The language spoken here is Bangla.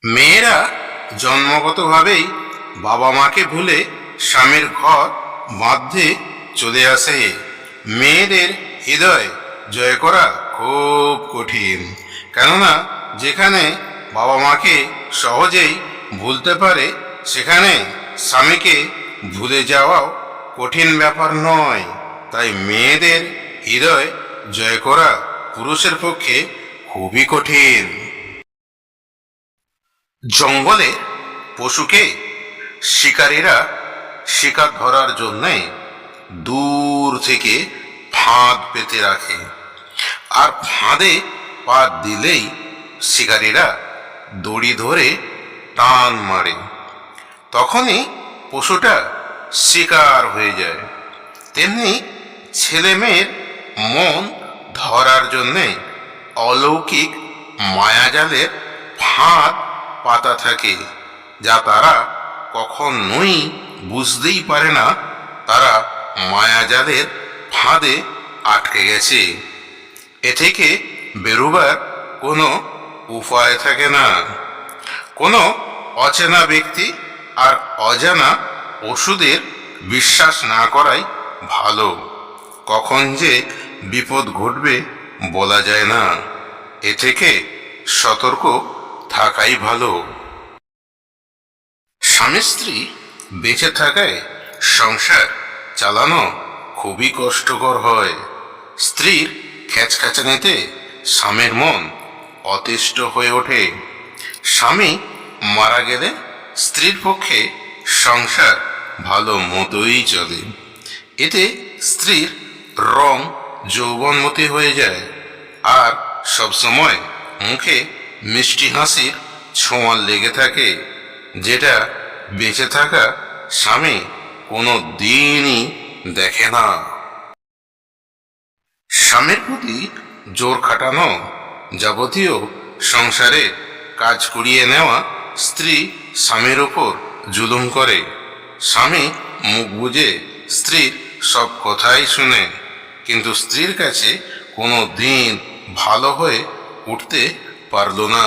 মেয়েরা জন্মগতভাবেই বাবা মাকে ভুলে স্বামীর ঘর বাঁধতে চলে আসে। মেয়েদের হৃদয় জয় করা খুব কঠিন, কেননা যেখানে বাবা মাকে সহজেই ভুলতে পারে সেখানে স্বামীকে ভুলে যাওয়াও কঠিন ব্যাপার নয়। তাই মেয়েদের হৃদয় জয় করা পুরুষের পক্ষে খুবই কঠিন। জঙ্গলে পশুকে শিকারীরা শিকার ধরার জন্যে দূর থেকে ফাঁদ পেতে রাখে, আর ফাঁদে পা দিলেই শিকারীরা দড়ি ধরে টান মারে। তখনই পশুটা শিকার হয়ে যায়। তেমনি ছেলে মেয়ের মন ধরার জন্যে অলৌকিক মায়াজালের ফাঁদ পাতা থাকে, যা তারা কখনোই বুঝতেই পারে না তারা মায়াজালের ফাঁদে আটকে গেছে। এ থেকে বেরোবার কোনো উপায় থাকে না। কোনো অচেনা ব্যক্তি আর অজানা ওষুধের বিশ্বাস না করাই ভালো। কখন যে বিপদ ঘটবে বলা যায় না। এ থেকে সতর্ক থাকাই ভালো। স্বামী স্ত্রী বেঁচে থাকায় সংসার চালানো খুবই কষ্টকর হয়। স্ত্রীর খ্যাচখ্যাচানিতে স্বামীর মন অতিষ্ঠ হয়ে ওঠে। স্বামী মারা গেলে স্ত্রীর পক্ষে সংসার ভালো মতোই চলে। এতে স্ত্রীর রং যৌবনমতী হয়ে যায়, আর সবসময় মুখে মিষ্টি হাসির ছোঁয়া লেগে থাকে, যেটা বেঁচে থাকা স্বামী কোনো দিনই দেখে না। স্বামীর প্রতি জোর খাটানো, যাবতীয় সংসারে কাজ করিয়ে নেওয়া স্ত্রী স্বামীর ওপর জুলুম করে। স্বামী মুখ বুজে স্ত্রীর সব কথাই শুনে, কিন্তু স্ত্রীর কাছে কোনো দিন ভালো হয়ে উঠতে পারল না।